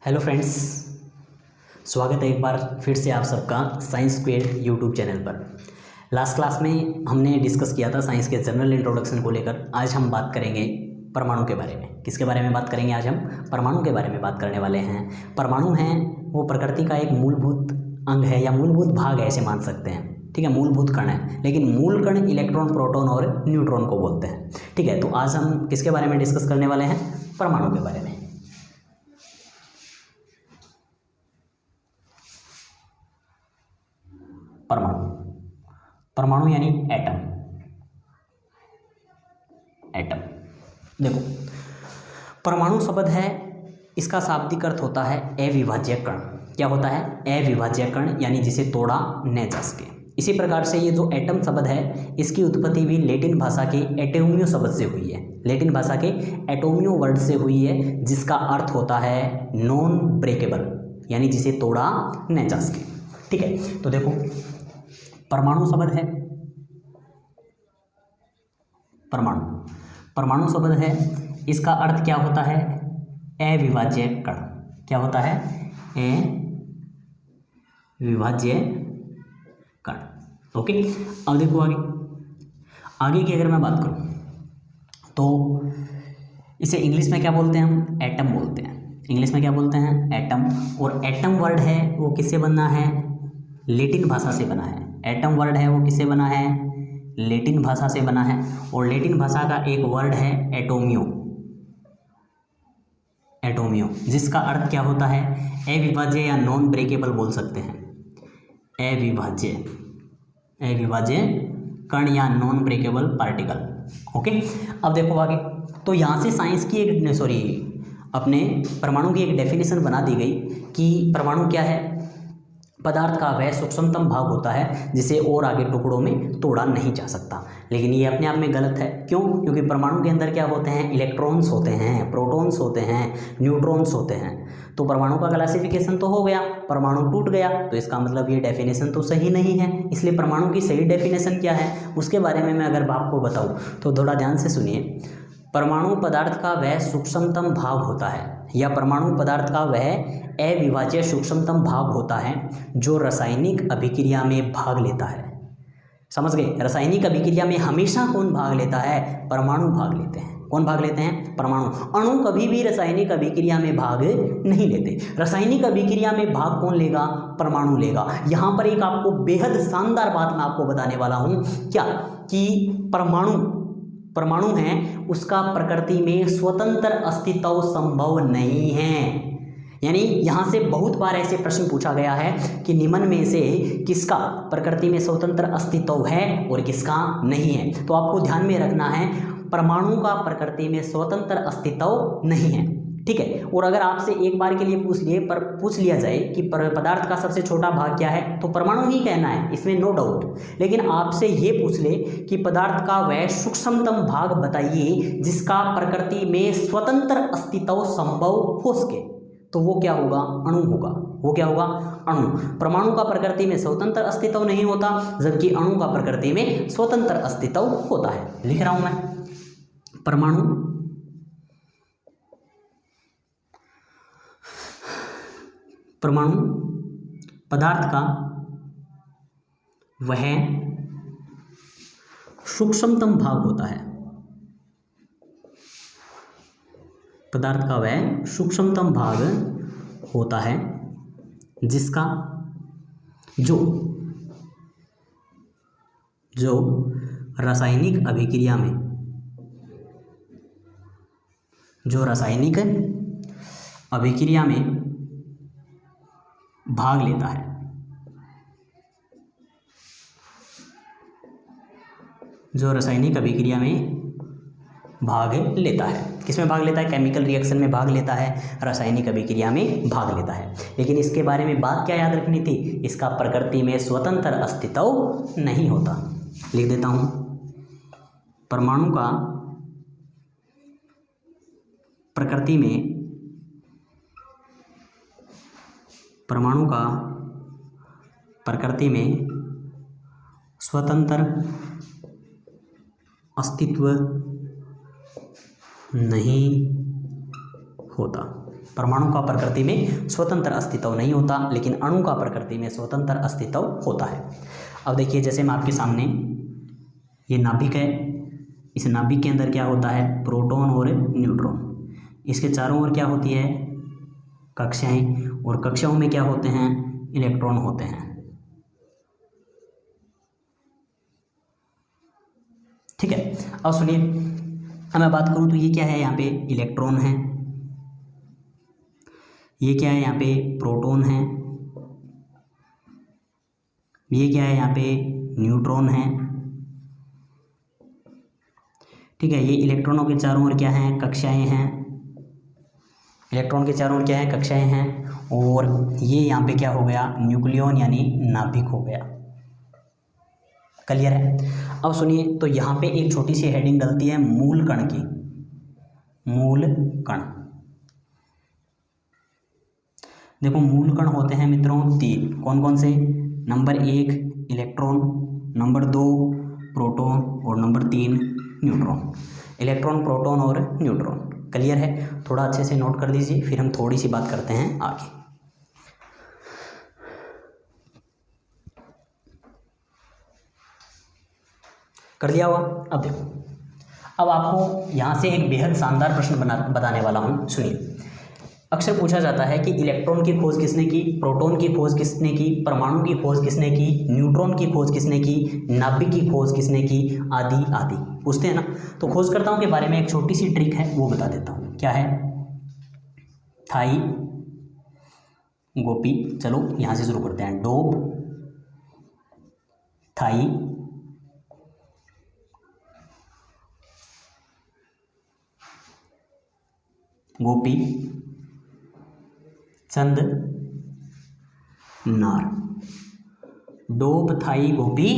Hello friends, स्वागत है एक बार फिर से आप सबका साइंस स्क्वेयर यूट्यूब चैनल पर। लास्ट क्लास में हमने डिस्कस किया था साइंस के जनरल इंट्रोडक्शन को लेकर। आज हम बात करेंगे परमाणु के बारे में। किसके बारे में बात करेंगे? आज हम परमाणु के बारे में बात करने वाले हैं। परमाणु हैं वो प्रकृति का एक मूलभूत अंग है या मूलभूत भाग है, ऐसे मान सकते हैं। ठीक है, मूलभूत कण है, लेकिन मूल कण इलेक्ट्रॉन, प्रोटॉन और न्यूट्रॉन को बोलते हैं। ठीक है, तो आज हम किसके बारे में डिस्कस करने वाले हैं? परमाणु के बारे में। परमाणु यानी एटम। देखो, परमाणु शब्द है, इसका शाब्दिक अर्थ होता है अविभाज्य कण। क्या होता है? अविभाज्य कण, यानी जिसे तोड़ा न जा सके। इसी प्रकार से ये जो एटम शब्द है, इसकी उत्पत्ति भी लैटिन भाषा के एटोमियो शब्द से हुई है। लैटिन भाषा के एटोमियो वर्ड से हुई है, जिसका अर्थ होता है नॉन ब्रेकेबल, यानी जिसे तोड़ा न जा सके। ठीक है, तो देखो, परमाणु शब्द है, परमाणु शब्द है, इसका अर्थ क्या होता है? अविभाज्य कण। क्या होता है? अविभाज्य कण। ओके, अब देखो आगे की अगर मैं बात करूं तो इसे इंग्लिश में क्या बोलते हैं? हम एटम बोलते हैं। इंग्लिश में क्या बोलते हैं? एटम। और एटम वर्ड है वो किससे बना है? लैटिन भाषा से बना है। एटम वर्ड है वो किससे बना है? लैटिन भाषा से बना है। और लैटिन भाषा का एक वर्ड है एटोमियो, जिसका अर्थ क्या होता है? अविभाज्य या नॉन ब्रेकेबल बोल सकते हैं। अविभाज्य कण या नॉन ब्रेकेबल पार्टिकल। ओके, अब देखो आगे, तो यहाँ से साइंस की अपने परमाणु की एक डेफिनेशन बना दी गई कि परमाणु क्या है? पदार्थ का वह सूक्ष्मतम भाग होता है जिसे और आगे टुकड़ों में तोड़ा नहीं जा सकता। लेकिन ये अपने आप में गलत है। क्यों? क्योंकि परमाणु के अंदर क्या होते हैं? इलेक्ट्रॉन्स होते हैं, प्रोटॉन्स होते हैं, न्यूट्रॉन्स होते हैं। तो परमाणु का क्लासिफिकेशन तो हो गया, परमाणु टूट गया, तो इसका मतलब ये डेफिनेशन तो सही नहीं है। इसलिए परमाणु की सही डेफिनेशन क्या है, उसके बारे में मैं अगर आपको बताऊँ तो थोड़ा ध्यान से सुनिए। परमाणु पदार्थ का वह सूक्ष्मतम भाग होता है, या परमाणु पदार्थ का वह अविभाज्य सूक्ष्मतम भाग होता है जो रासायनिक अभिक्रिया में भाग लेता है। समझ गए? रासायनिक अभिक्रिया में हमेशा कौन भाग लेता है? परमाणु भाग लेते हैं। कौन भाग लेते हैं? परमाणु। अणु कभी भी रासायनिक अभिक्रिया में भाग नहीं लेते। रासायनिक अभिक्रिया में भाग कौन लेगा? परमाणु लेगा। यहाँ पर एक आपको बेहद शानदार बात मैं आपको बताने वाला हूँ। क्या? कि परमाणु है, उसका प्रकृति में स्वतंत्र अस्तित्व संभव नहीं है। यानी यहाँ से बहुत बार ऐसे प्रश्न पूछा गया है कि निम्न में से किसका प्रकृति में स्वतंत्र अस्तित्व है और किसका नहीं है। तो आपको ध्यान में रखना है, परमाणु का प्रकृति में स्वतंत्र अस्तित्व नहीं है। ठीक है, और अगर आपसे एक बार के लिए पूछ लिया जाए कि पदार्थ का सबसे छोटा भाग क्या है, तो परमाणु ही कहना है, इसमें नो डाउट। लेकिन आपसे ये पूछ ले कि पदार्थ का वह सूक्ष्मतम भाग बताइए जिसका प्रकृति में स्वतंत्र अस्तित्व संभव हो सके, तो वो क्या होगा? अणु होगा। वो क्या होगा? अणु। परमाणु का प्रकृति में स्वतंत्र अस्तित्व नहीं होता, जबकि अणु का प्रकृति में स्वतंत्र अस्तित्व होता है। लिख रहा हूं मैं, परमाणु पदार्थ का वह सूक्ष्मतम भाग होता है। पदार्थ का वह सूक्ष्मतम भाग होता है जिसका जो रासायनिक अभिक्रिया में भाग लेता है। जो रासायनिक अभिक्रिया में भाग लेता है। किसमें भाग लेता है? केमिकल रिएक्शन में भाग लेता है, रासायनिक अभिक्रिया में भाग लेता है। लेकिन इसके बारे में बात क्या याद रखनी थी? इसका प्रकृति में स्वतंत्र अस्तित्व नहीं होता। लिख देता हूं, परमाणु का प्रकृति में स्वतंत्र अस्तित्व नहीं होता। परमाणु का प्रकृति में स्वतंत्र अस्तित्व नहीं होता, लेकिन अणु का प्रकृति में स्वतंत्र अस्तित्व होता है। अब देखिए, जैसे मैं आपके सामने ये नाभिक है, इस नाभिक के अंदर क्या होता है, प्रोटॉन और न्यूट्रॉन, इसके चारों ओर क्या होती है, कक्षाएं, और कक्षाओं में क्या होते हैं, इलेक्ट्रॉन होते हैं। ठीक है, अब सुनिए, अब मैं बात करूं तो ये क्या है, यहाँ पे इलेक्ट्रॉन है, ये क्या है, यहाँ पे प्रोटॉन है, ये क्या है, यहाँ पे न्यूट्रॉन है। ठीक है, ये इलेक्ट्रॉनों के चारों ओर क्या हैं, कक्षाएं हैं, इलेक्ट्रॉन के चारों ओर क्या है, कक्षाएं हैं, और ये यहाँ पे क्या हो गया, न्यूक्लियॉन यानी नाभिक हो गया। क्लियर है। अब सुनिए, तो यहाँ पे एक छोटी सी हेडिंग डलती है मूल कण की, मूल कण। देखो, मूल कण होते हैं मित्रों 3, कौन कौन से, नंबर 1 इलेक्ट्रॉन, नंबर 2 प्रोटॉन, और नंबर 3 न्यूट्रॉन। इलेक्ट्रॉन, प्रोटॉन और न्यूट्रॉन। क्लियर है, थोड़ा अच्छे से नोट कर दीजिए, फिर हम थोड़ी सी बात करते हैं आगे। कर दिया हुआ। अब देखो, अब आपको यहाँ से एक बेहद शानदार प्रश्न बताने वाला हूँ, सुनिए। अक्सर पूछा जाता है कि इलेक्ट्रॉन की खोज किसने की, प्रोटॉन की खोज किसने की, परमाणु की खोज किसने की, न्यूट्रॉन की खोज किसने की, नाभिक की खोज किसने की, आदि आदि पूछते हैं ना। तो खोजकर्ताओं के बारे में एक छोटी सी ट्रिक है, वो बता देता हूँ। क्या है, थाई, गोपी, चलो यहाँ से शुरू करते हैं, डोप, थाई, गोपी, चंद, नार। डोप, थाई, गोपी,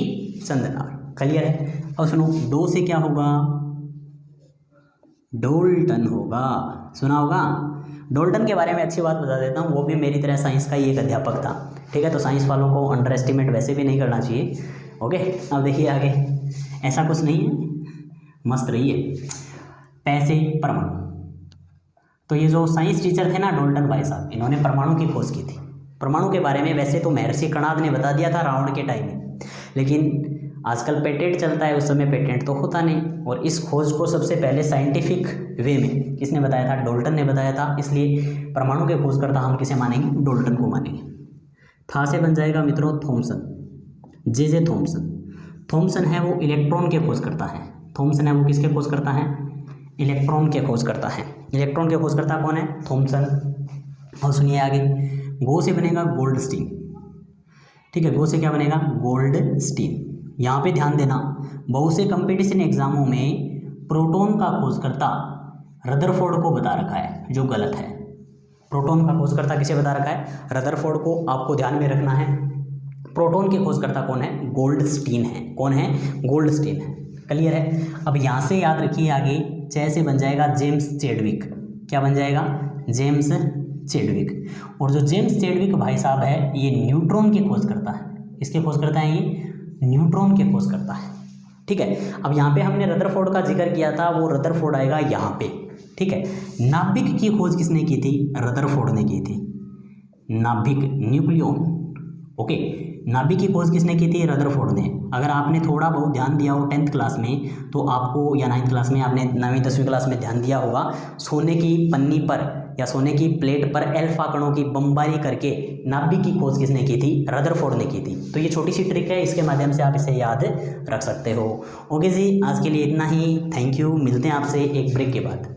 चंद, नार। क्लियर है। और सुनो, डो से क्या होगा, डोल्टन होगा, सुना होगा। डोल्टन के बारे में अच्छी बात बता देता हूँ, वो भी मेरी तरह साइंस का ही एक अध्यापक था। ठीक है, तो साइंस वालों को अंडर एस्टिमेट वैसे भी नहीं करना चाहिए। ओके, अब देखिए आगे, ऐसा कुछ नहीं है, मस्त रहिए। पैसे, परमाणु। तो ये जो साइंस टीचर थे ना, डोल्टन भाई साहब, इन्होंने परमाणु की खोज की थी। परमाणु के बारे में वैसे तो महर्षि कणाद ने बता दिया था रावण के टाइम में, लेकिन आजकल पेटेंट चलता है, उस समय पेटेंट तो होता नहीं। और इस खोज को सबसे पहले साइंटिफिक वे में किसने बताया था, डोल्टन ने बताया था। इसलिए परमाणु के खोजकर्ता हम किसे मानेंगे, डोल्टन को मानेंगे। था से बन जाएगा मित्रों थॉमसन, जे थॉमसन। थॉमसन है वो इलेक्ट्रॉन के खोज करता है। थॉमसन है वो किसके खोज करता है, इलेक्ट्रॉन के खोज करता है। इलेक्ट्रॉन के खोज करता कौन है, थॉमसन। और सुनिए आगे, गो से बनेगा गोल्डस्टीन। ठीक है, गो से क्या बनेगा, गोल्डस्टीन। यहाँ पे ध्यान देना, बहुत से कंपटीशन एग्जामों में प्रोटॉन का खोजकर्ता रदरफोर्ड को बता रखा है, जो गलत है। प्रोटॉन का खोजकर्ता किसे बता रखा है, रदरफोर्ड को। आपको ध्यान में रखना है, प्रोटॉन के खोजकर्ता कौन है, गोल्डस्टीन है। कौन है, गोल्डस्टीन है। क्लियर है। अब यहाँ से याद रखिए आगे, चे से बन जाएगा जेम्स चैडविक। क्या बन जाएगा, जेम्स चैडविक। और जो जेम्स चैडविक भाई साहब है, ये न्यूट्रॉन के खोज करता है। इसके खोज करता है, ये न्यूट्रॉन के खोज करता है। ठीक है, अब यहाँ पे हमने रदरफोर्ड का जिक्र किया था, वो रदरफोर्ड आएगा यहाँ पे। ठीक है, नाभिक की खोज किसने की थी, रदरफोर्ड ने की थी। नाभिक, न्यूक्लियॉन। ओके, नाभिक की खोज किसने की थी, रदरफोर्ड ने। अगर आपने थोड़ा बहुत ध्यान दिया हो 10th क्लास में, तो आपको, या 9th क्लास में, आपने 9वीं 10वीं क्लास में ध्यान दिया होगा, सोने की पन्नी पर या सोने की प्लेट पर अल्फा कणों की बमबारी करके नाभिक की खोज किसने की थी, रदरफोर्ड ने की थी। तो ये छोटी सी ट्रिक है, इसके माध्यम से आप इसे याद रख सकते हो। ओके जी, आज के लिए इतना ही। थैंक यू, मिलते हैं आपसे एक ब्रेक के बाद।